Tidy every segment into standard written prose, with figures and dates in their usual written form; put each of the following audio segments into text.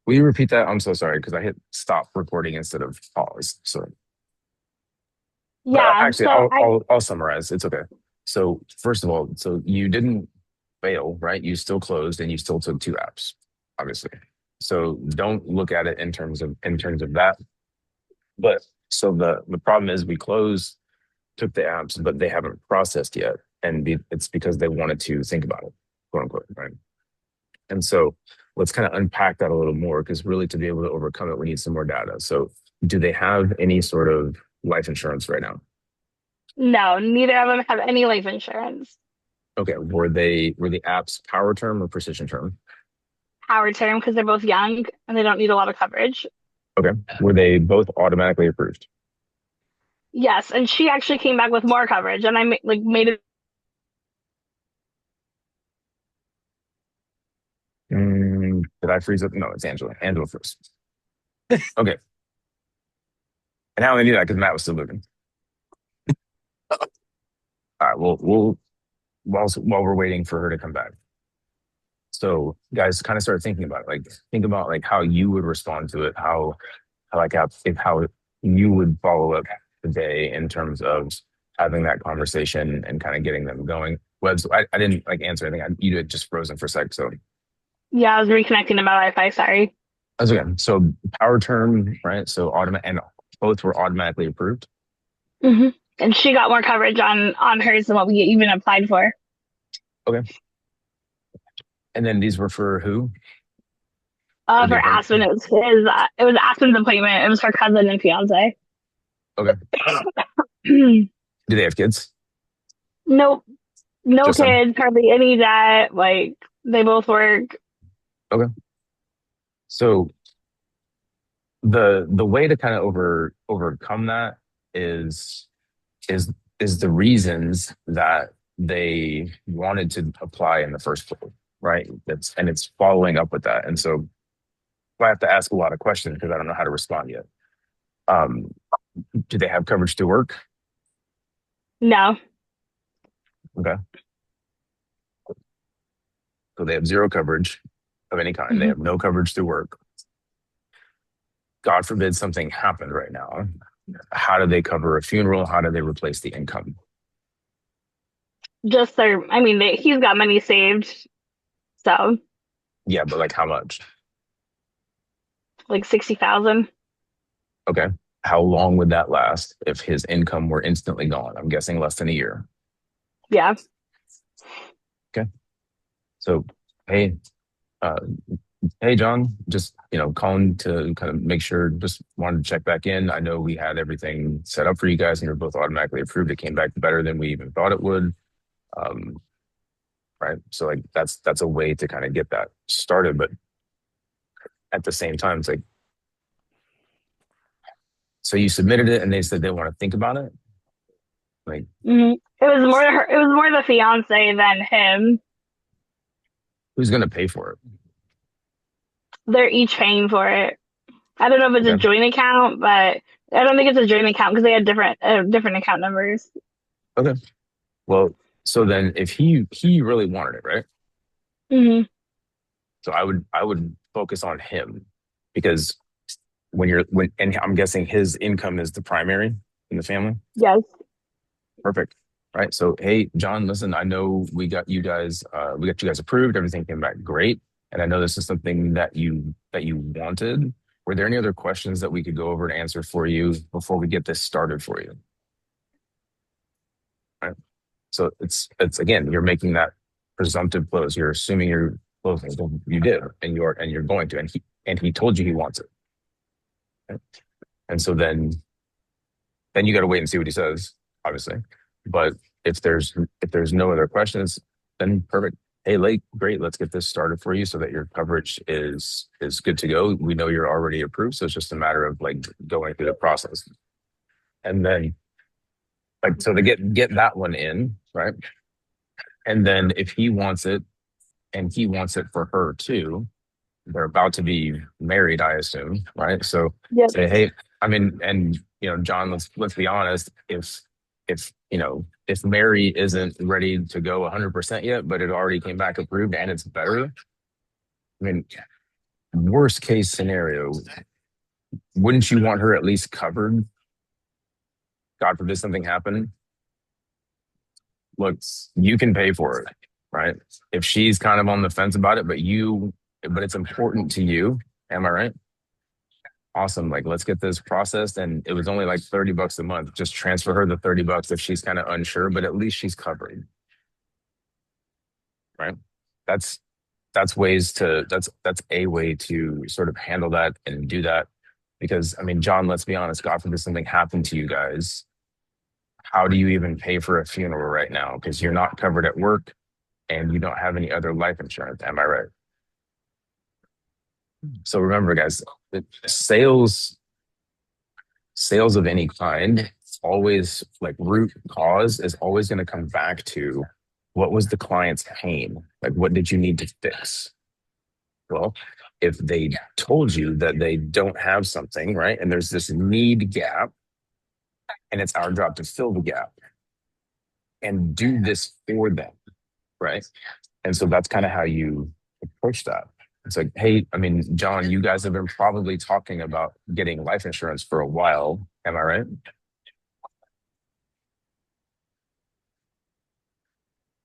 Will you repeat that? I'm so sorry because I hit stop recording instead of pause. So, but Yeah, actually, so I'll summarize. It's okay. So first of all, so you didn't fail, right? You still closed and you still took two apps, obviously. So don't look at it in terms of that. But so the problem is we closed, took the apps, but they haven't processed yet, and it's because they wanted to think about it, quote unquote, right? And so let's kind of unpack that a little more because really to be able to overcome it, we need some more data. So do they have any sort of life insurance right now? no, neither of them have any life insurance. Okay. Were the apps power term or precision term? Power term because they're both young and they don't need a lot of coverage. Okay. Were they both automatically approved? Yes, and she actually came back with more coverage, and like made it. Did I freeze up? No, it's Angela. Angela first. Okay. And I only knew that because Matt was still looking. All right. We'll while we're waiting for her to come back. So guys, kind of start thinking about it. Like think about like how you would respond to it, how you would follow up the day in terms of having that conversation and kind of getting them going. Webs, I didn't like answer anything. You had just frozen for a sec. So Yeah, I was reconnecting to my Wi-Fi. Sorry. that's okay. So power term, right? So automatic and both were automatically approved. hmm And she got more coverage on hers than what we even applied for. Okay. And then these were for who? For the For appointment. Aspen, it was Aspen's appointment. It was her cousin and fiance. Okay. Do they have kids? Nope, no Just them. kids, hardly any debt. Like they both work. Okay. So the way to kind of overcome that is is is the reasons that they wanted to apply in the first place, right? It's following up with that. And so I have to ask a lot of questions because I don't know how to respond yet. Um, do they have coverage to work? No. Okay. So they have zero coverage of any kind. They hmm have no coverage to work. God forbid something happened right now. How do they cover a funeral? How do they replace the income? Just their. I mean, he's got money saved, so Yeah, but like how much? like 60,000. Okay. How long would that last if his income were instantly gone? I'm guessing less than a year. Yeah. Okay. So, hey, uh, hey, John, just, calling to kind of make sure, just wanted to check back in. I know we had everything set up for you guys and you're both automatically approved. It came back better than we even thought it would. Um, right. So like that's a way to kind of get that started. But at the same time, it's like, so you submitted it and they said they want to think about it. Like, It was more her. It was more the fiance than him. who's going to pay for it? They're each paying for it. I don't know if it's a Okay. joint account, but I don't think it's a joint account because they had different account numbers. Okay. Well, so then if he really wanted it, right? hmm So I would focus on him because when and I'm guessing his income is the primary in the family. Yes. Perfect. Right. So hey, John, listen, I know we got you guys approved. Everything came back great. And I know this is something that you wanted. Were there any other questions that we could go over and answer for you before we get this started for you? Right. So it's again, you're making that presumptive close. You're assuming you're closing. Well, you did, and you're going to, and he told you he wants it. Right? And so then you got to wait and see what he says, obviously. But if there's no other questions, then perfect. Hey, Lake, great. Let's get this started for you so that your coverage is good to go. We know you're already approved, so it's just a matter of like going through the process. And then like so to get that one in, right? And then if he wants it and he wants it for her too, they're about to be married, I assume, right? So Yep. say, hey, I mean, and John, let's be honest. If Mary isn't ready to go 100% yet, but it already came back approved and it's better, I mean, worst case scenario, wouldn't you want her at least covered? God forbid something happened. Look, you can pay for it, right? If she's kind of on the fence about it, but it's important to you. Am I right? Awesome. Like, let's get this processed. And it was only like $30 a month. Just transfer her the $30 if she's kind of unsure, but at least she's covered, right? That's that's a way to sort of handle that and do that. Because I mean, John, let's be honest, God forbid something happened to you guys. How do you even pay for a funeral right now? Because you're not covered at work and you don't have any other life insurance. Am I right? So remember, guys, sales sales of any kind, always like root cause is always going to come back to what was the client's pain? Like, what did you need to fix? Well, if they told you that they don't have something, right? And there's this need gap, and it's our job to fill the gap and do this for them, right? And so that's kind of how you approach that. It's like, hey, I mean, John, you guys have been probably talking about getting life insurance for a while. Am I right?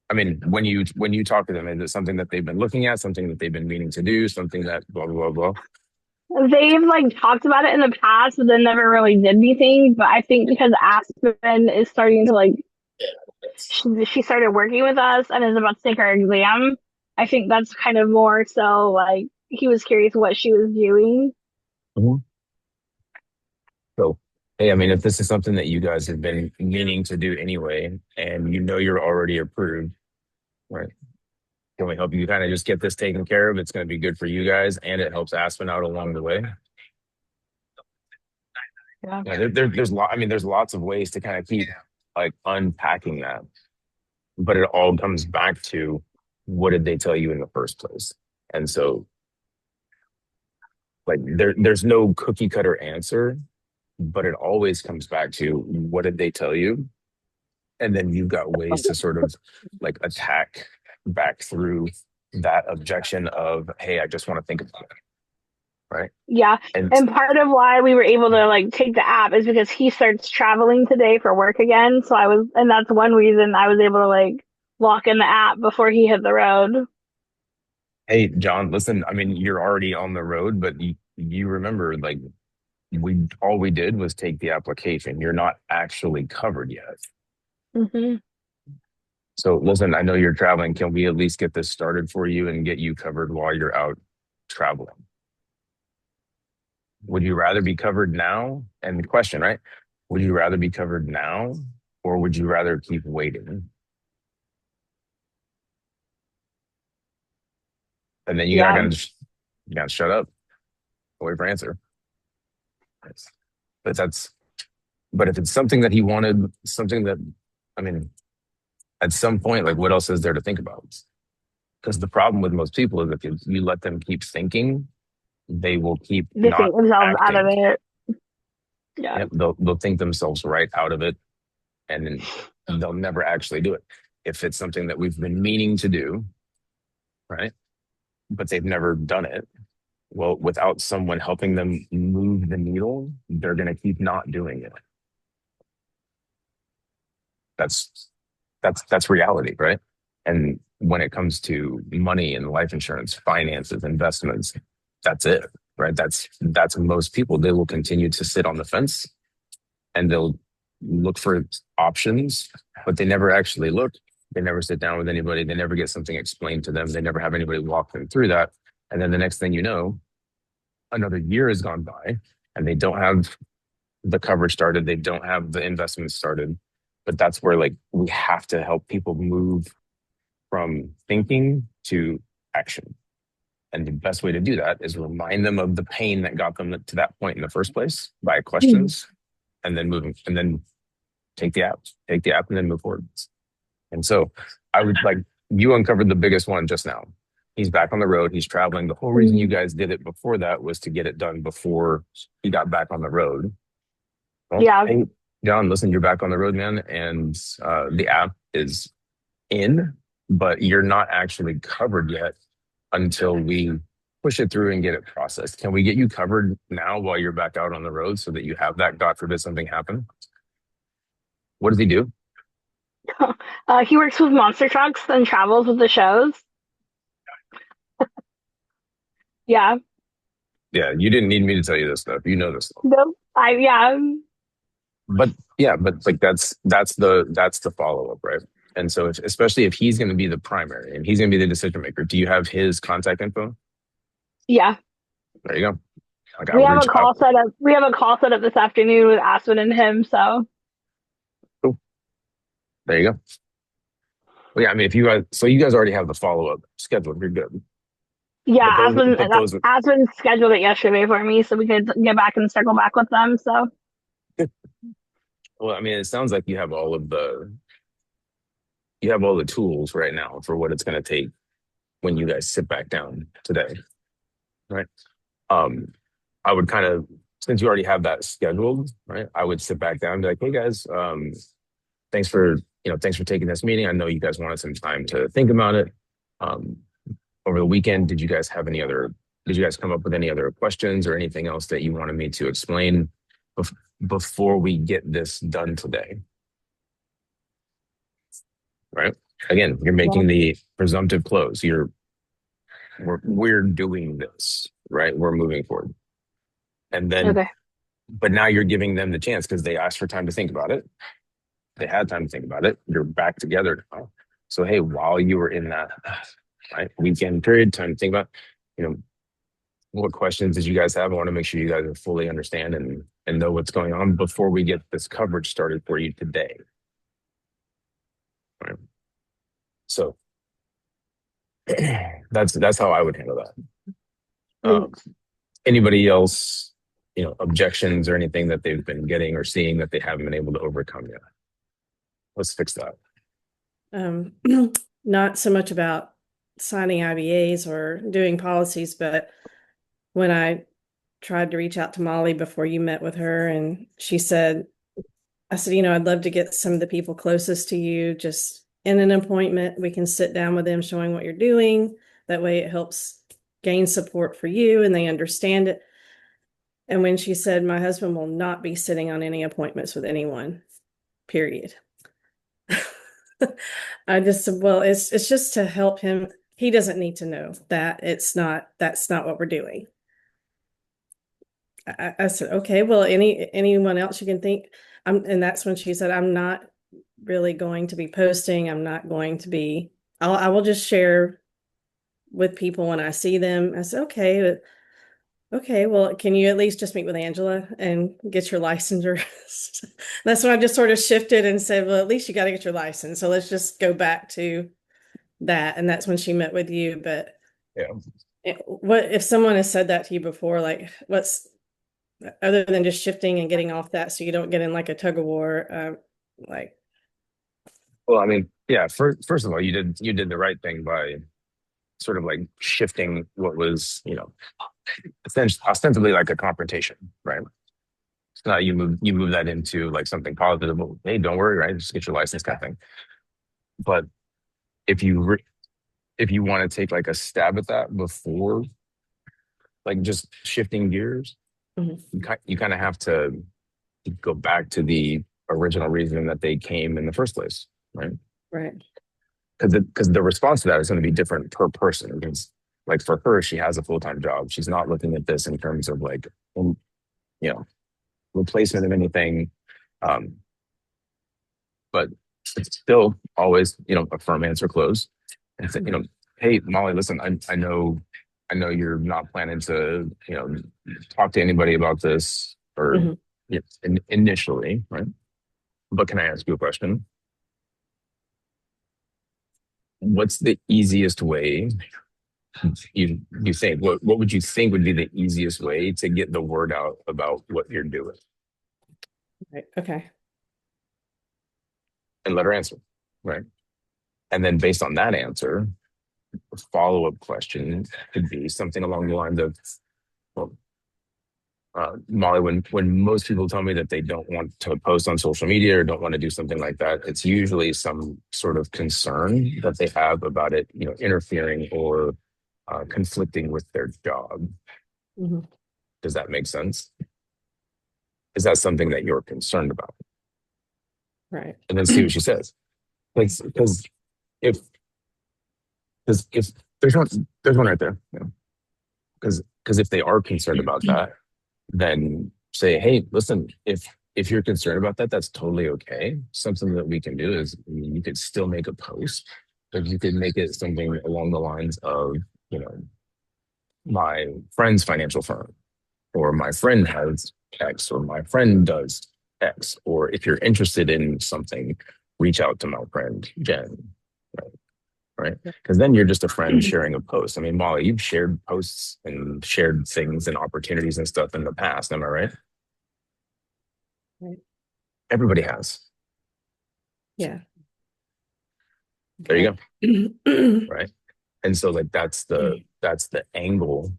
I mean, when you talk to them, is it something that they've been looking at, something that they've been meaning to do, something that blah blah blah blah? They've like talked about it in the past, but then never really did anything. But I think because Aspen is starting to like, she started working with us and is about to take her exam. I think that's kind of more so like he was curious what she was doing. Mhm. So, hey, I mean, if this is something that you guys have been meaning to do anyway, and you know you're already approved, right? Can we help you kind of just get this taken care of? It's going to be good for you guys, and it helps Aspen out along the way. Yeah. Yeah, I mean, there's lots of ways to kind of keep like unpacking that, but it all comes back to what did they tell you in the first place? And so, like, there's no cookie cutter answer, but it always comes back to what did they tell you? And then you've got ways to sort of like attack back through that objection of, hey, I just want to think about it, right? Yeah. And And part of why we were able to like take the app is because he starts traveling today for work again. So and that's one reason I was able to like lock in the app before he hit the road. hey, John, listen, I mean, you're already on the road, but you remember like all we did was take the application. You're not actually covered yet. Hmm. So listen, I know you're traveling. Can we at least get this started for you and get you covered while you're out traveling? Would you rather be covered now? And the question, right? Would you rather be covered now or would you rather keep waiting? And then Yeah. you gotta shut up, wait for answer. But that's but if it's something that he wanted, something that I mean, at some point, like what else is there to think about? Because the problem with most people is if you let them keep thinking, they will keep They not think themselves out of acting. it. Yeah. Yep, they'll think themselves right out of it, and then they'll never actually do it. If it's something that we've been meaning to do, right, but they've never done it, well, without someone helping them move the needle, they're going to keep not doing it. That's that's reality, right? And when it comes to money and life insurance, finances, investments, that's it, right? That's most people. They will continue to sit on the fence and they'll look for options, but they never actually look. They never sit down with anybody. They never get something explained to them. They never have anybody walk them through that. And then the next thing you know, another year has gone by and they don't have the coverage started. They don't have the investments started. But that's where like we have to help people move from thinking to action. And the best way to do that is remind them of the pain that got them to that point in the first place by questions and then moving and then take the app and then move forward. And so I would like you uncovered the biggest one just now. He's back on the road. He's traveling. The whole reason you Mhm. guys did it before that was to get it done before he got back on the road. Well, Yeah. hey, John, listen, you're back on the road, man, and the app is in, but you're not actually covered yet until we push it through and get it processed. Can we get you covered now while you're back out on the road so that you have that, God forbid something happen? What does he do? He works with monster trucks and travels with the shows. Yeah. Yeah, you didn't need me to tell you this stuff. You know this stuff. Nope. Yeah. But yeah, but like that's the follow up, right? And so if, especially if he's going to be the primary and he's going to be the decision maker, do you have his contact info? Yeah. There you go. Like I would reach out. We have a call set up this afternoon with Aspen and him. So Cool. There you go. Well, yeah, I mean, if you guys, so you guys already have the follow up scheduled, you're good. yeah, But those, Aspen scheduled it yesterday for me, so we could get back and circle back with them. So well, I mean, it sounds like you have all the tools right now for what it's going to take when you guys sit back down today, right? Um, I would kind of, since you already have that scheduled, right? I would sit back down and be like, hey guys, thanks for, thanks for taking this meeting. I know you guys wanted some time to think about it. Um, over the weekend, did you guys come up with any other questions or anything else that you wanted me to explain before we get this done today? Right? Again, you're yeah. making the presumptive close. We're doing this, right? We're moving forward. And then, Okay. but now you're giving them the chance because they asked for time to think about it. They had time to think about it. You're back together now. So, hey, while you were in that right weekend period, time to think about, you know, what questions did you guys have? I want to make sure you guys are fully understand and know what's going on before we get this coverage started for you today. Right. So that's how I would handle that. Anybody else, objections or anything that they've been getting or seeing that they haven't been able to overcome yet? Let's fix that. Not so much about signing IBAs or doing policies, but when I tried to reach out to Molly before you met with her, and I said, I'd love to get some of the people closest to you just in an appointment. We can sit down with them showing what you're doing. That way it helps gain support for you and they understand it. And when she said, my husband will not be sitting on any appointments with anyone, period. I just said, well, it's just to help him. He doesn't need to know that that's not what we're doing. I said, okay, well, anyone else you can think. And that's when she said, I'm not really going to be posting. I'm not going to be, I will just share with people when I see them. I said, okay, well, can you at least just meet with Angela and get your licensure? That's when I just sort of shifted and said, well, at least you got to get your license. So let's just go back to that. And that's when she met with you. But yeah, what if someone has said that to you before, like what's other than just shifting and getting off that so you don't get in like a tug of war, like. Well, I mean, yeah, first of all, you did the right thing by sort of like shifting what was, ostensibly like a confrontation, right? So now you move that into like something positive. Hey, don't worry, right? Just get your license kind of thing. But if you want to take like a stab at that before, like just shifting gears, you kind of have to go back to the original reason that they came in the first place, right? Right. Because the response to that is going to be different per person. Because like for her, she has a full-time job. She's not looking at this in terms of like, replacement of anything. But it's still always, a firm answer close. And say, hey, Molly, listen, I know you're not planning to, talk to anybody about this or initially, right? But can I ask you a question? What's the easiest way you think? What would you think would be the easiest way to get the word out about what you're doing? Right. Okay. And let her answer, right? And then based on that answer, a follow-up question could be something along the lines of, well, Molly, when most people tell me that they don't want to post on social media or don't want to do something like that, it's usually some sort of concern that they have about it, interfering or conflicting with their job. Mhm. Does that make sense? Is that something that you're concerned about? Right. And then see what she says. Like, because if if there's one right there. Because if they are concerned about that, then say, hey, listen, if you're concerned about that, that's totally okay. Something that we can do is, I mean, you could still make a post, but you could make it something along the lines of, you know, my friend's financial firm, or my friend has X, or my friend does X, or if you're interested in something, reach out to my friend Jen, right? Right? Because then you're just a friend sharing a post. I mean, Molly, you've shared posts and shared things and opportunities and stuff in the past. Am I right? Right. Everybody has. Yeah. There you go. Okay. Right. And so like that's the angle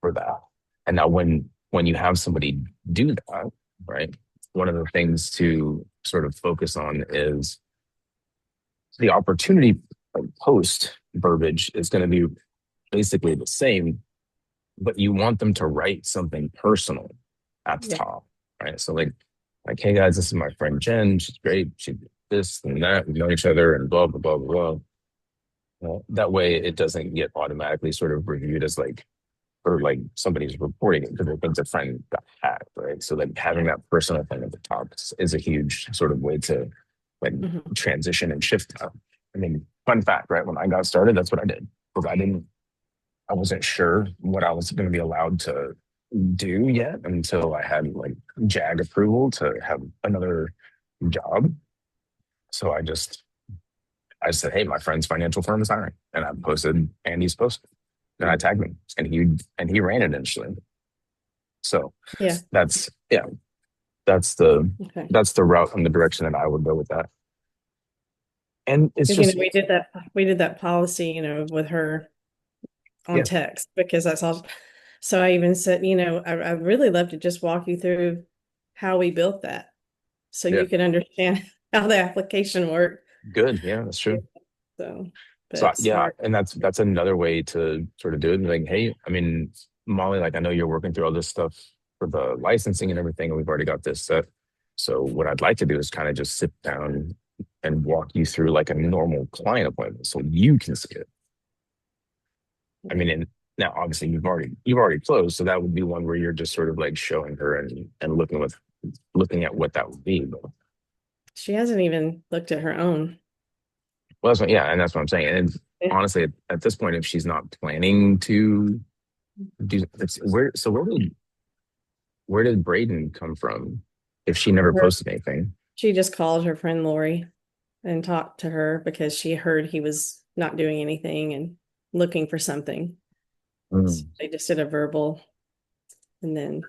for that. And now when you have somebody do that, right? One of the things to sort of focus on is the opportunity, like, post verbiage is going to be basically the same, but you want them to write something personal at the Yeah. top, right? So like, hey guys, this is my friend Jen. She's great. She did this and that. We know each other and blah blah blah blah blah. Well, that way, it doesn't get automatically sort of reviewed as like, or like somebody's reporting it because they think their friend got hacked, right? So like having that personal thing at the top is a huge sort of way to like Mhm. transition and shift that. I mean, fun fact, right? When I got started, that's what I did because I wasn't sure what I was going to be allowed to do yet until I had like JAG approval to have another job. So I said, hey, my friend's financial firm is hiring. And I posted Andy's post and I tagged him and he ran it initially. So Yeah. that's yeah, that's the Okay. that's the route and the direction that I would go with that. And it's Because just we did that policy, with her on yeah, text because that's all. So I even said, I really love to just walk you through how we built that so yeah, you can understand how the application worked. good. Yeah, that's Yeah. true. So, but So it's yeah, hard. and that's another way to sort of do it. Like, hey, I mean, Molly, like I know you're working through all this stuff for the licensing and everything, and we've already got this set. So what I'd like to do is kind of just sit down and walk you through like a normal client appointment so you can see it. I mean, and now obviously you've already closed, so that would be one where you're just sort of like showing her and looking at what that would be. But She hasn't even looked at her own. well, yeah, and that's what I'm saying. And honestly, at this point, if she's not planning to do it's where did Braden come from if she never Her- posted anything? She just called her friend Lori and talked to her because she heard he was not doing anything and looking for something. So Mm, they just did a verbal, and then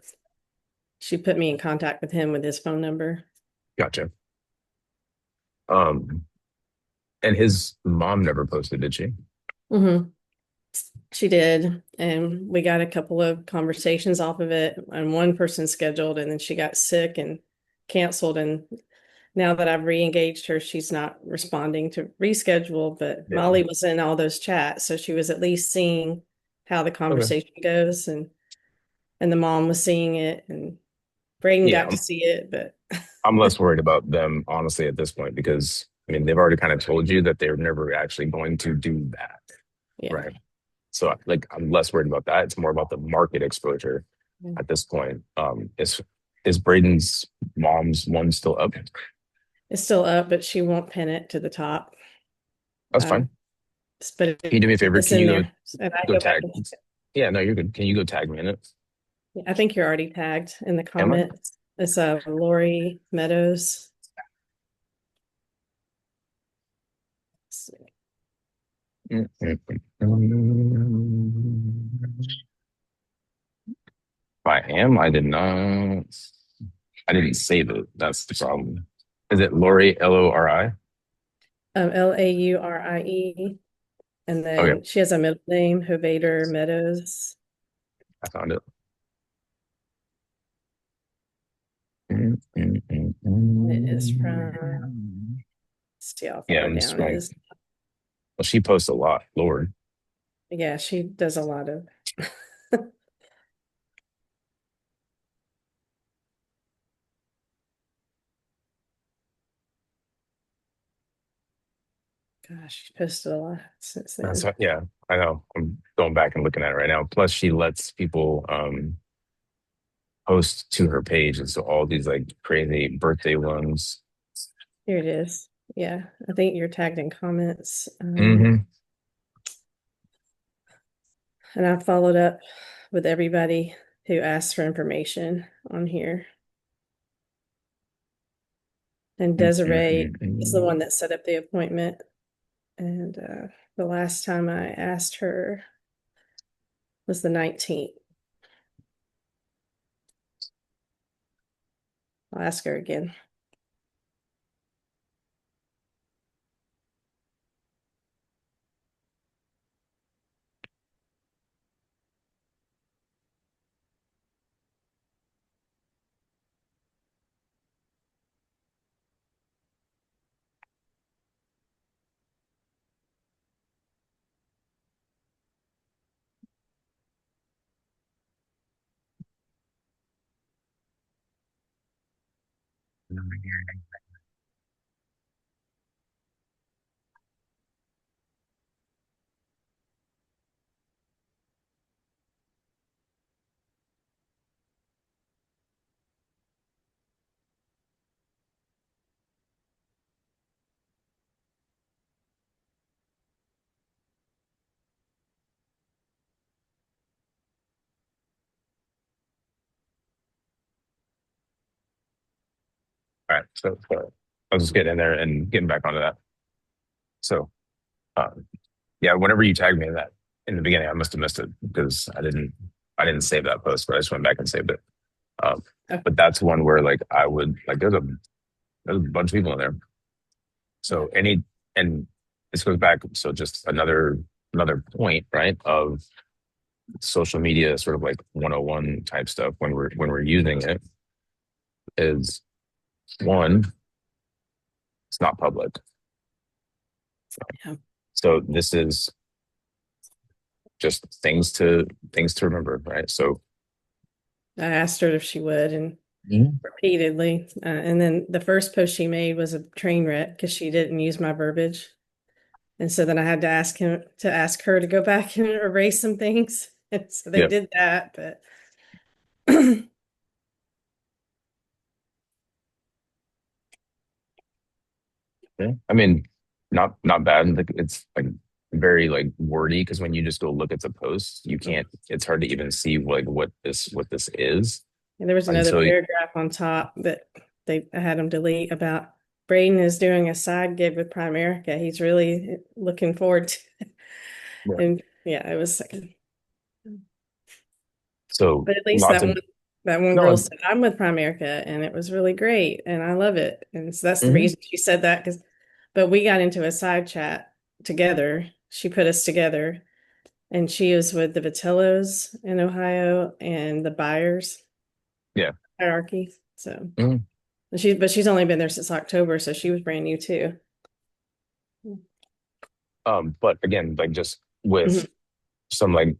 she put me in contact with him with his phone number. gotcha. Um, and his mom never posted, did she? Mm-hmm. She did, and we got a couple of conversations off of it, and one person scheduled, and then she got sick and canceled. And now that I've re-engaged her, she's not responding to reschedule. But Yeah. Molly was in all those chats, so she was at least seeing how the Okay. conversation goes, and the mom was seeing it, and Braden Yeah, got to see it, but I'm less worried about them honestly at this point because I mean they've already kind of told you that they're never actually going to do that, yeah. right? So like I'm less worried about that. It's more about the market exposure at this point. Is Braden's mom's one still up? It's still up, but she won't pin it to the top. That's Uh, fine. but Can you do me a favor? it's Can in you go there, and I go go back. tag? Yeah, no, you're good. Can you go tag me in it? I think you're already tagged in the Am I? comments. It's Lori Meadows. Let's see. If I am, I did not. I didn't save it. That's the problem. Is it Lori Lori? Laurie, and Okay, then she has a middle name, Hovader Meadows. I found it. It is from, let's see how Yeah, far I'm down it scrolling. is. Well, she posts a lot. Lord. Yeah, she does a lot of. Gosh, she posted a lot since That's then. yeah, I know. I'm going back and looking at it right now. Plus, she lets people post to her page, and so all these like crazy birthday ones. Here it is. Yeah, I think you're tagged in comments. Hmm. And I followed up with everybody who asked for information on here. And Desiree is the one that set up the appointment. And the last time I asked her was the 19th. I'll ask her again. All right, so I'll just get in there and getting back onto that. So, yeah, whenever you tagged me in that in the beginning, I must have missed it because I didn't save that post, but I just went back and saved it. Um, Oh, but that's one where like I would like there's a bunch of people in there. yeah. So and this goes back. So just another point, right, of social media, sort of like 101 type stuff when we're using it is one, it's not public. Yeah. So this is just things to remember, right? So I asked her if she would, and Mhm. repeatedly. And then the first post she made was a train wreck because she didn't use my verbiage. And so then I had to ask her to go back and erase some things. And so they Yeah. did that, but Yeah. I mean, not bad. Like it's like very like wordy because when you just go look at the post, you can't. It's hard to even see like what this is and there was another until paragraph on top that I had them delete about Braden is doing a side gig with Primerica. He's really looking forward to it. yeah. And yeah, it was So but at least lots of that one girl no. said I'm with Primerica and it was really great and I love it. And so that's the Mhm. reason she said that because but we got into a side chat together. She put us together and she was with the Vitellos in Ohio and the buyers Yeah. hierarchy. So Mhm. but she's only been there since October, so she was brand new too. But again, like just Mhm. with some like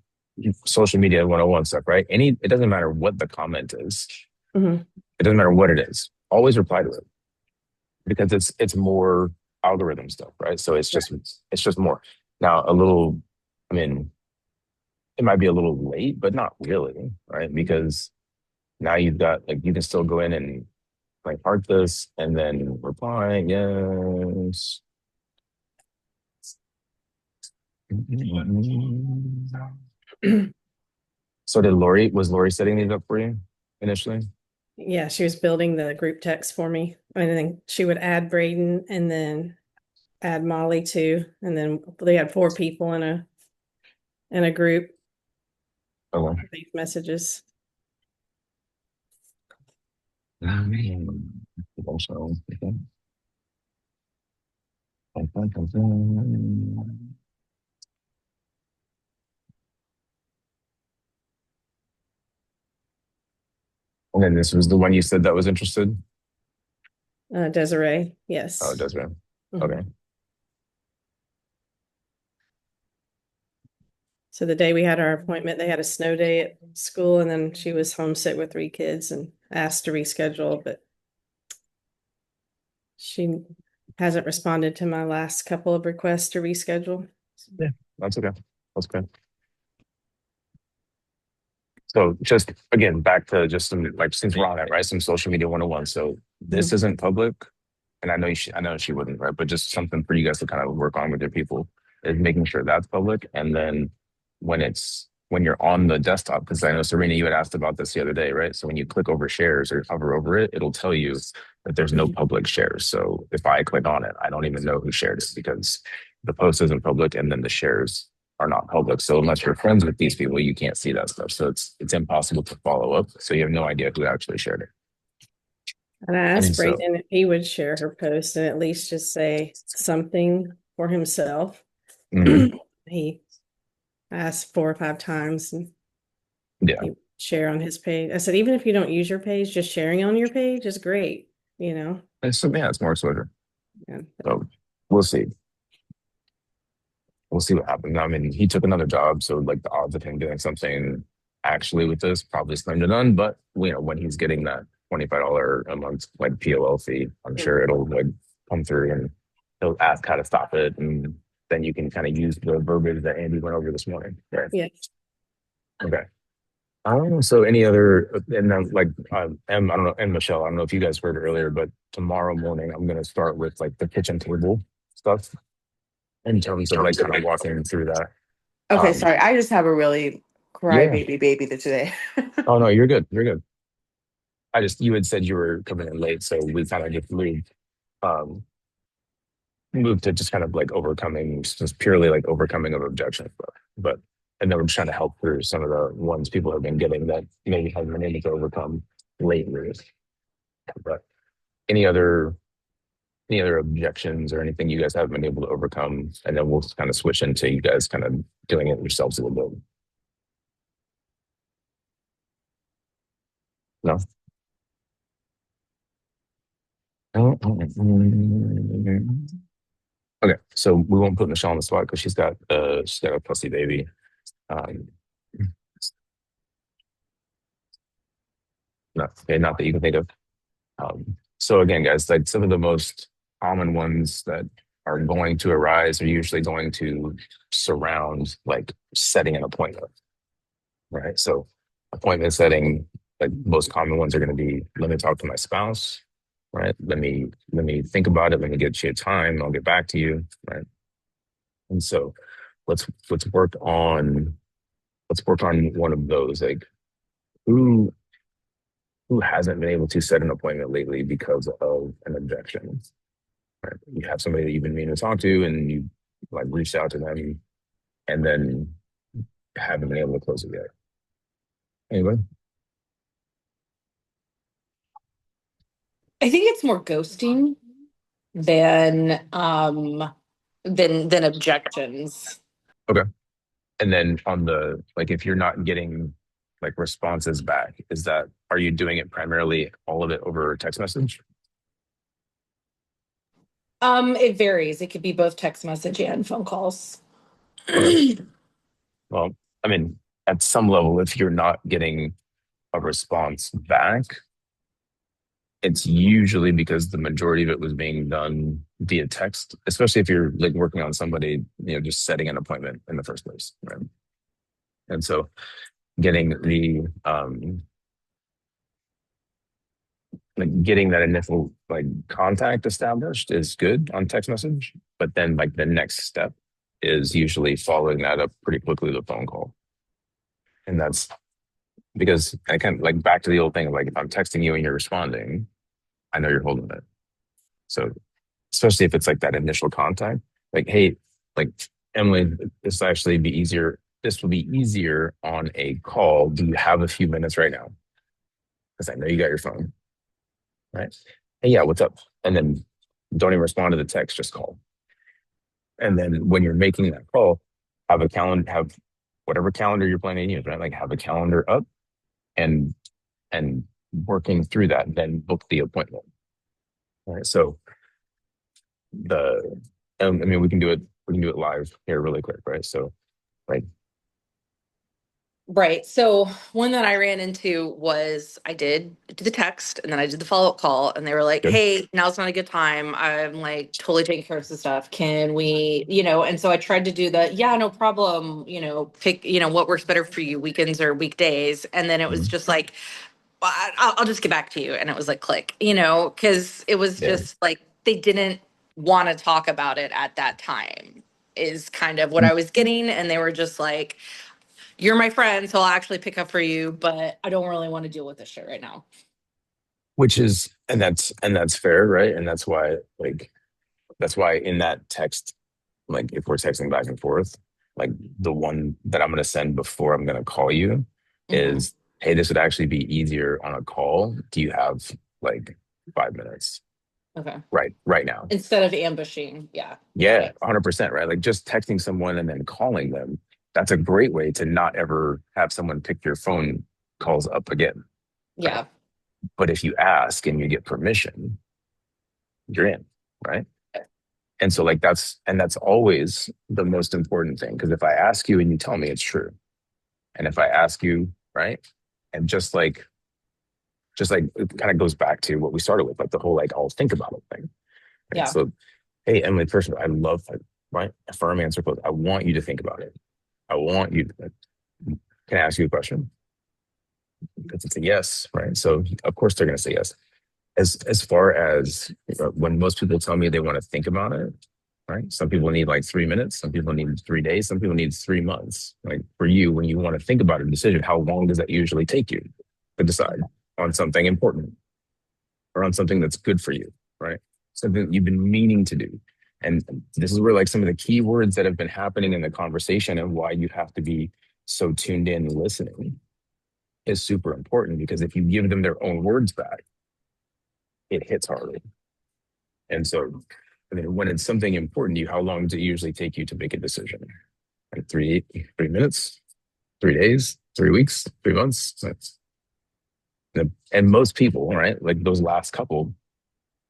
social media 101 stuff, right? It doesn't matter what the comment is. Mhm. It doesn't matter what it is. Always reply to it because it's more algorithm stuff, right? So it's just more. Now a little, I mean, it might be a little late, but not really, right? Because now you've got like you can still go in and like heart this and then reply, yes. So was Lori setting these up for you initially? Yeah, she was building the group text for me. And then she would add Braden and then add Molly too. And then they had four people in a group Okay. with these messages. Also, okay. And then this was the one you said that was interested. Desiree, Oh, yes. Desmond. Mhm. Okay. So the day we had our appointment, they had a snow day at school, and then she was homesick with 3 kids and asked to reschedule, but she hasn't responded to my last couple of requests to reschedule. Yeah, that's okay. That's good. So just again, back to just some like since we're on that, right? Some social media 101. So this isn't public, and I know she wouldn't, right? But just something for you guys to kind of work on with your people is making sure that's public. And then when you're on the desktop, because I know Serena, you had asked about this the other day, right? So when you click over shares or hover over it, it'll tell you that there's no public shares. So if I click on it, I don't even know who shared it because the post isn't public and then the shares are not public. So unless you're friends with these people, you can't see that stuff. So it's impossible to follow up. So you have no idea who actually shared it. And I asked And so- Brayden if he would share her post and at least just say something for himself. Mhm. He asked 4 or 5 times and Yeah. he share on his page. I said, even if you don't use your page, just sharing on your page is great, And so yeah, it's more exposure. Yeah. So we'll see. We'll see what happens. I mean, he took another job, so like the odds of him doing something actually with this probably slim to none. But when he's getting that $25 a month like POL fee, I'm sure it'll like come through and he'll ask how to stop it, and then you can kind of use the verbiage that Andy went over this morning. Right? Yeah. Okay. So any other, and then like Em, I don't know, and Michelle, I don't know if you guys heard earlier, but tomorrow morning I'm gonna start with like the kitchen table stuff in terms of like kind of walking through that. Okay, Um, sorry. I just have a really Yeah. crybaby baby today. Oh no, you're good. You're good. You had said you were coming in late, so we kind of just um, moved to just kind of like overcoming, just purely like overcoming of objections. And then we're just trying to help through some of the ones people have been getting that maybe haven't been able to overcome lately. But any other objections or anything you guys haven't been able to overcome, and then we'll kind of switch into you guys kind of doing it yourselves a little bit. No. Okay, so we won't put Michelle on the spot because she's got a pussy baby. Um, not that you can think of. So again, guys, like some of the most common ones that are going to arise are usually going to surround like setting an appointment, right? So appointment setting, like most common ones are going to be, let me talk to my spouse, right? Let me think about it. Let me get you a time. I'll get back to you, right? And so let's work on one of those. Like who hasn't been able to set an appointment lately because of an objection? Right? You have somebody that you've been meaning to talk to, and you like reached out to them, and then haven't been able to close it yet. Anyway, I think it's more ghosting than objections. okay. And then on the like, if you're not getting like responses back, are you doing it primarily all of it over text message? It varies. It could be both text message and phone calls. Well, I mean, at some level, if you're not getting a response back, it's usually because the majority of it was being done via text, especially if you're like working on somebody, just setting an appointment in the first place, right? And so getting getting that initial like contact established is good on text message, but then like the next step is usually following that up pretty quickly with a phone call. And that's because I kind of like back to the old thing of like, if I'm texting you and you're responding, I know you're holding it. So especially if it's like that initial contact, like, hey, like Emily, this will actually be easier. This will be easier on a call. Do you have a few minutes right now? Because I know you got your phone, right? Hey, yeah, what's up? And then don't even respond to the text, just call. And then when you're making that call, have whatever calendar you're planning to use, right? Like have a calendar up and working through that, then book the appointment. All right. So I mean, we can do it live here really quick, right? So like Right. So one that I ran into was I did do the text and then I did the follow-up call and they were like, Good. hey, now's not a good time. I'm like totally taking care of some stuff. Can we, and so I tried to do the, yeah, no problem, pick, what works better for you, weekends or weekdays. And then it was Mhm. just like, well, I'll just get back to you. And it was like, click, because it was Yeah. just like they didn't want to talk about it at that time, is kind of what I was getting. And they were just like, you're my friend, so I'll actually pick up for you, but I don't really want to deal with this shit right now. Which is, and that's fair, right? And that's why in that text, like if we're texting back and forth, like the one that I'm going to send before I'm going to call you Hmm. is, hey, this would actually be easier on a call. Do you have like 5 minutes Okay. right now? Instead of ambushing. Yeah. Got Yeah, it. 100%, right? Like just texting someone and then calling them. That's a great way to not ever have someone pick your phone calls up again, right? Yeah. But if you ask and you get permission, you're in, right? And so like that's always the most important thing. Because if I ask you and you tell me it's true, and if I ask you, right, and just like it kind of goes back to what we started with, like the whole like I'll think about it thing. Right. Yeah. So hey, Emily, first of all, I love like, right, a firm answer close. I want you to think about it. I want you to, can I ask you a question? If it's a yes, right? So of course they're gonna say yes. As far as when most people tell me they want to think about it, right? Some people need like 3 minutes, some people need 3 days, some people need 3 months. Like for you, when you want to think about a decision, how long does that usually take you to decide on something important or on something that's good for you, right? Something that you've been meaning to do. And this is where like some of the key words that have been happening in the conversation and why you have to be so tuned in and listening is super important, because if you give them their own words back, it hits harder. And so, I mean, when it's something important to you, how long does it usually take you to make a decision? Like 3 minutes, 3 days, 3 weeks, 3 months. And most people, right? Like those last couple,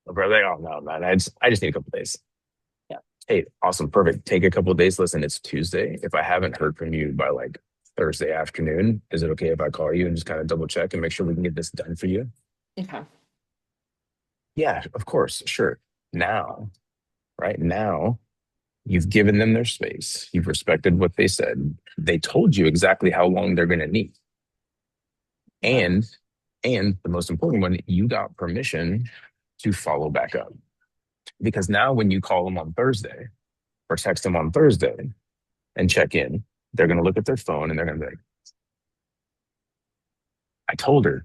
are like, oh no, man, I just need a couple days. Yeah. Hey, awesome, perfect. Take a couple days. Listen, it's Tuesday. If I haven't heard from you by like Thursday afternoon, is it okay if I call you and just kind of double check and make sure we can get this done for you? Okay. Yeah, of course, sure. Now, right now, you've given them their space. You've respected what they said. They told you exactly how long they're going to need. Okay. And the most important one, you got permission to follow back up. Because now when you call them on Thursday or text them on Thursday and check in, they're going to look at their phone and they're going to be like, I told her.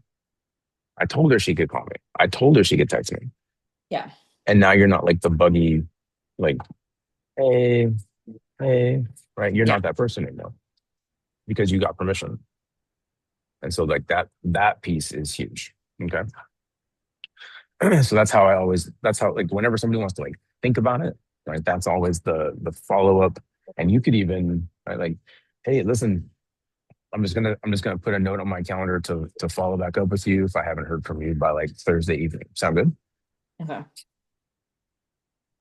I told her she could call me. I told her she could text me. Yeah. And now you're not like the buggy, like, hey, hey, right? You're Yeah. not that person anymore because you got permission. And so like that piece is huge. Okay. So that's how like whenever somebody wants to like think about it, right? That's always the follow-up. And you could even right, like, hey, listen, I'm just gonna put a note on my calendar to follow back up with you if I haven't heard from you by like Thursday evening. Sound good? Okay.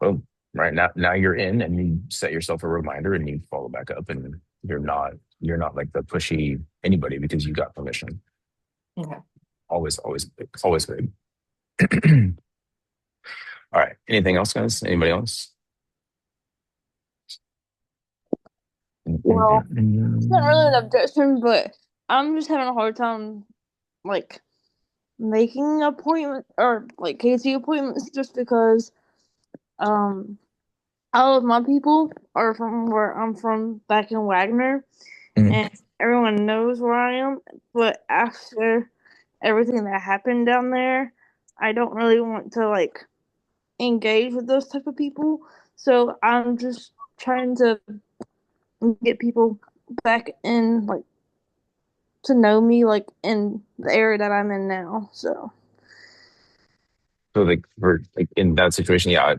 Well, right now you're in and you set yourself a reminder and you follow back up, and you're not like the pushy anybody because you got permission. Okay. Always good. All right. Anything else, guys? Anybody else? Well, it's not really an objection, but I'm just having a hard time like making appointment or like KT appointments just because um all of my people are from where I'm from back in Wagner, Mhm. and everyone knows where I am. But after everything that happened down there, I don't really want to like engage with those type of people. So I'm just trying to get people back in like to know me like in the area that I'm in now. So So like for like in that situation, yeah,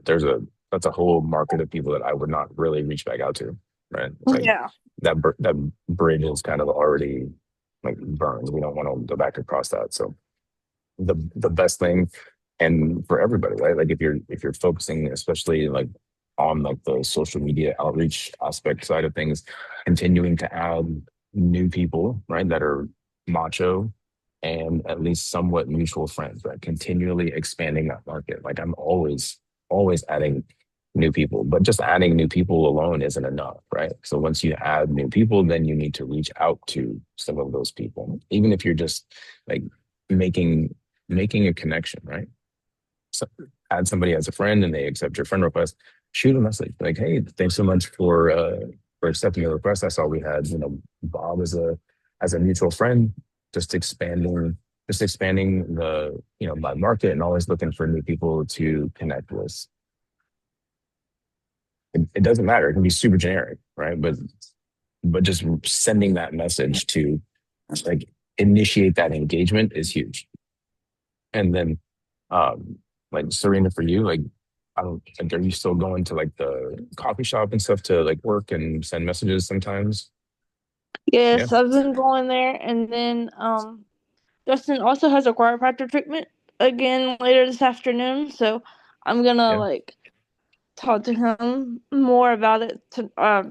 that's a whole market of people that I would not really reach back out to, right? It's like yeah. that bridge is kind of already like burned. We don't want to go back across that. So the best thing, and for everybody, right? Like if you're focusing especially like on like the social media outreach aspect side of things, continuing to add new people, right, that are macho and at least somewhat mutual friends, right? Continually expanding that market. Like I'm always adding new people, but just adding new people alone isn't enough, right? So once you add new people, then you need to reach out to some of those people, even if you're just like making making a connection, right? So add somebody as a friend and they accept your friend request, shoot a message like, hey, thanks so much for accepting the request. I saw we had, Bob as a mutual friend, just expanding the, my market and always looking for new people to connect with. It doesn't matter. It can be super generic, right? But just sending that message to like initiate that engagement is huge. And then like Serena, for you, like I don't like, are you still going to like the coffee shop and stuff to like work and send messages sometimes? Yeah, Yes, I've been going there, and then Justin also has a chiropractor treatment again later this afternoon, so I'm gonna yeah. like talk to him more about it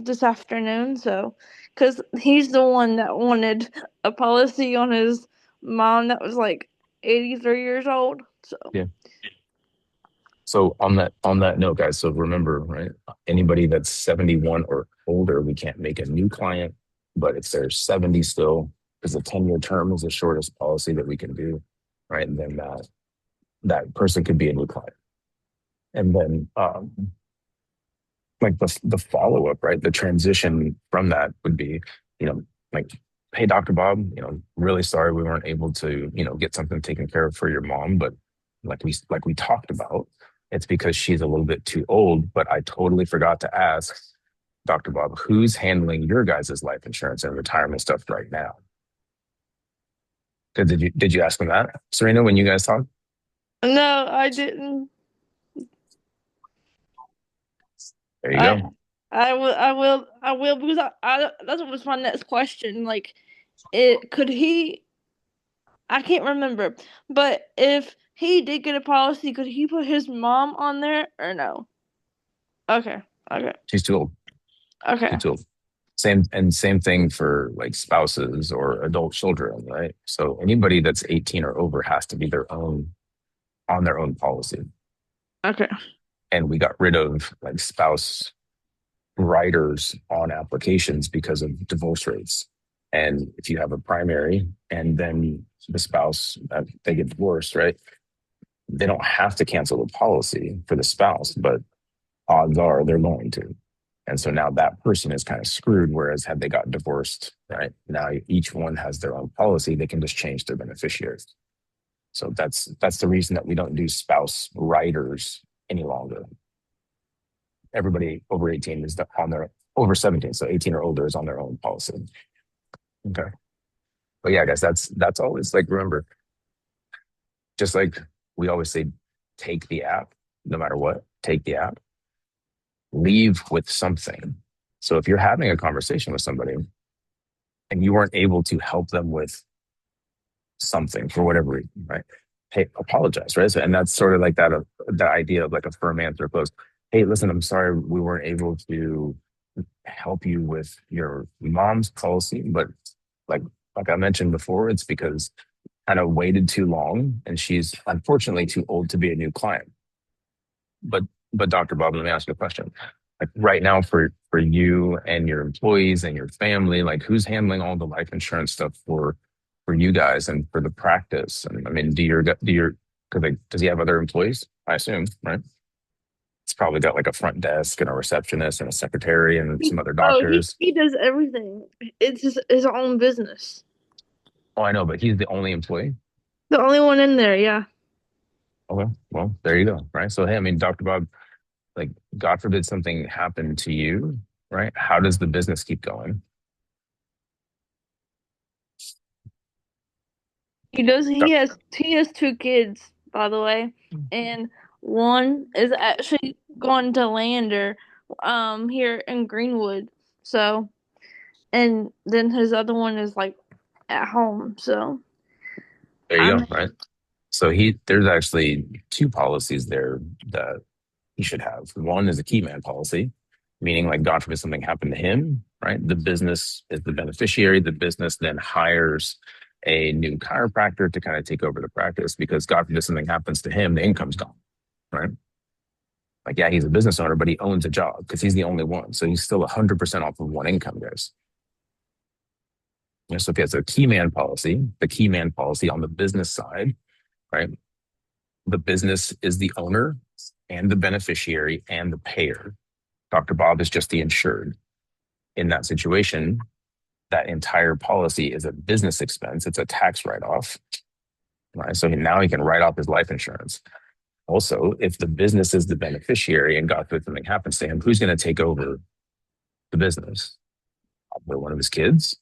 this afternoon. So, because he's the one that wanted a policy on his mom that was like 83 years old. So, Yeah. So on that note, guys, so remember, right? Anybody that's 71 or older, we can't make a new client, but if they're 70 still, because a 10-year term is the shortest policy that we can do, right? And then that person could be a new client. And then like the follow-up, right? The transition from that would be, like, hey, Dr. Bob, really sorry we weren't able to, get something taken care of for your mom, but like we talked about, it's because she's a little bit too old, but I totally forgot to ask Dr. Bob, who's handling your guys' life insurance and retirement stuff right now? Did you ask him that, Serena, when you guys talked? no, I didn't. There you I go. I will because that was my next question. Like, could he? I can't remember, but if he did get a policy, could he put his mom on there or no? Okay, okay, She's too old. okay, She's too old. Same thing for like spouses or adult children, right? So anybody that's 18 or over has to be on their own policy. okay. And we got rid of like spouse riders on applications because of divorce rates. And if you have a primary and then the spouse, they get divorced, right? They don't have to cancel the policy for the spouse, but odds are they're going to. And so now that person is kind of screwed. Whereas had they got divorced, right? Now each one has their own policy. They can just change their beneficiaries. So that's the reason that we don't do spouse riders any longer. Everybody over 18 is on their over 17, so 18 or older is on their own policy. Okay. But yeah, guys, that's always like, remember, just like we always say, take the app, no matter what, take the app, leave with something. So if you're having a conversation with somebody and you weren't able to help them with something for whatever reason, right? Hey, apologize, right? So, and that's sort of like that idea of like a firm answer close. Hey, listen, I'm sorry we weren't able to help you with your mom's policy, but like I mentioned before, it's because kind of waited too long and she's unfortunately too old to be a new client. But Dr. Bob, let me ask you a question. Like right now for you and your employees and your family, like who's handling all the life insurance stuff for you guys and for the practice? And I mean, does he have other employees? I assume, right? It's probably got like a front desk and a receptionist and a secretary and some other He doctors. he does everything. It's his own business. Oh, I know, but he's the only employee. The only one in there, yeah. Okay, well, there you go, right? So, hey, I mean, Dr. Bob, like, God forbid something happened to you, right? How does the business keep going? He does. Doc- He has two kids, by the way, and one is actually going to Lander, here in Greenwood. So, and then his other one is like at home. So There you I'm go, right? So there's actually two policies there that he should have. One is a key man policy, meaning like God forbid something happened to him, right? The business is the beneficiary. The business then hires a new chiropractor to kind of take over the practice because God forbid something happens to him, the income's gone, right? Like, yeah, he's a business owner, but he owns a job because he's the only one. So he's still 100% off of one income, guys. So if he has a key man policy, the key man policy on the business side, right? The business is the owner and the beneficiary and the payer. Dr. Bob is just the insured. In that situation, that entire policy is a business expense. It's a tax write-off, right? So now he can write off his life insurance. Also, if the business is the beneficiary and God forbid something happens to him, who's going to take over the business? Probably one of his kids.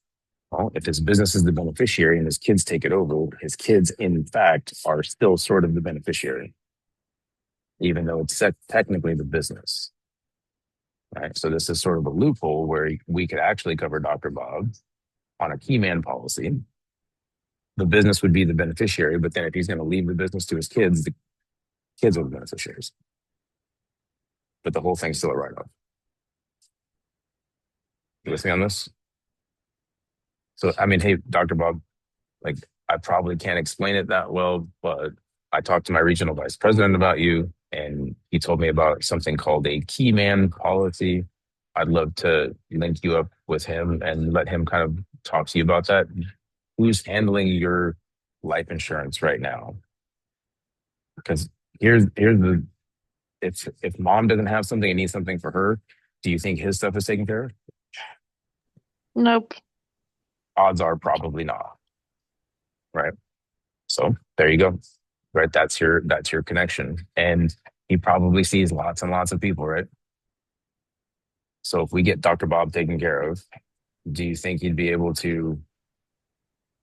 Well, if his business is the beneficiary and his kids take it over, his kids, in fact, are still sort of the beneficiary, even though it's technically the business. Right? So this is sort of a loophole where we could actually cover Dr. Bob on a key man policy. The business would be the beneficiary, but then if he's going to leave the business to his kids, the kids are the beneficiaries. But the whole thing's still a write-off. You with me on this? So, I mean, hey, Dr. Bob, like, I probably can't explain it that well, but I talked to my regional vice president about you, and he told me about something called a key man policy. I'd love to link you up with him and let him kind of talk to you about that. Who's handling your life insurance right now? Because here's the if mom doesn't have something and needs something for her, do you think his stuff is taken care of? Nope. Odds are probably not. Right. So there you go. Right. That's your connection. And he probably sees lots and lots of people, right? So if we get Dr. Bob taken care of, do you think he'd be able to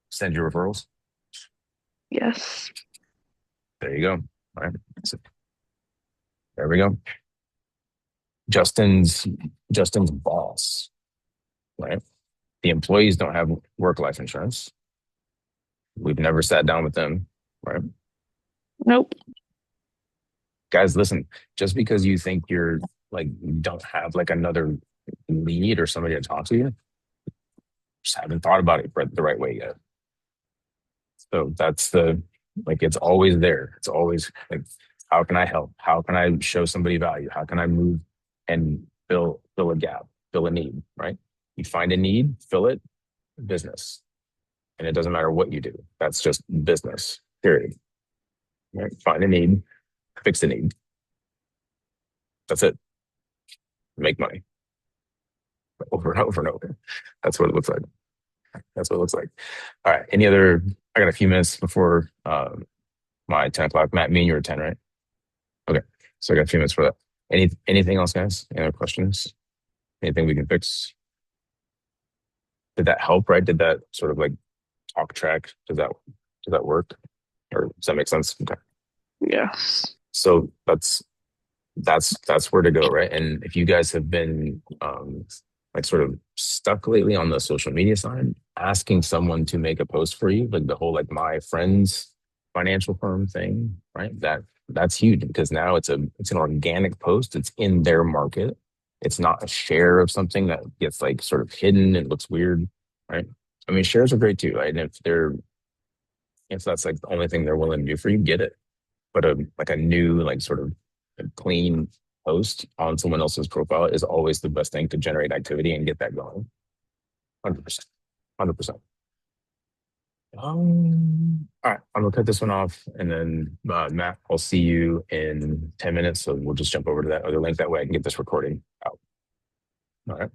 send you referrals? Yes. There you go. All right. So there we go. Justin's boss, right? The employees don't have work life insurance. We've never sat down with them, right? Nope. Guys, listen, just because you think you're like, you don't have like another lead or somebody to talk to you, just haven't thought about it the right way yet. So that's it's always there. It's always like, how can I help? How can I show somebody value? How can I move and fill a gap, fill a need, right? You find a need, fill it, business. And it doesn't matter what you do. That's just business, period. Right? Find a need, fix the need. That's it. Make money. Over and over and over. That's what it looks like. That's what it looks like. All right. I got a few minutes before my 10 o'clock. Matt, me and you are 10, right? Okay. So I got a few minutes for that. Anything else, guys? Any other questions? Anything we can fix? Did that help, right? Did that sort of like talk track? Does that work? Or does that make sense? Okay. Yes. So that's where to go, right? And if you guys have been like sort of stuck lately on the social media side, asking someone to make a post for you, like the whole like my friend's financial firm thing, right? That's huge because now it's an organic post. It's in their market. It's not a share of something that gets like sort of hidden and looks weird, right? I mean, shares are great too, right? And if that's like the only thing they're willing to do for you, get it. But a new, like sort of clean post on someone else's profile is always the best thing to generate activity and get that going. 100%. 100%. All right, I'm gonna cut this one off, and then Matt, I'll see you in 10 minutes. So we'll just jump over to that other link. That way I can get this recording out. All right.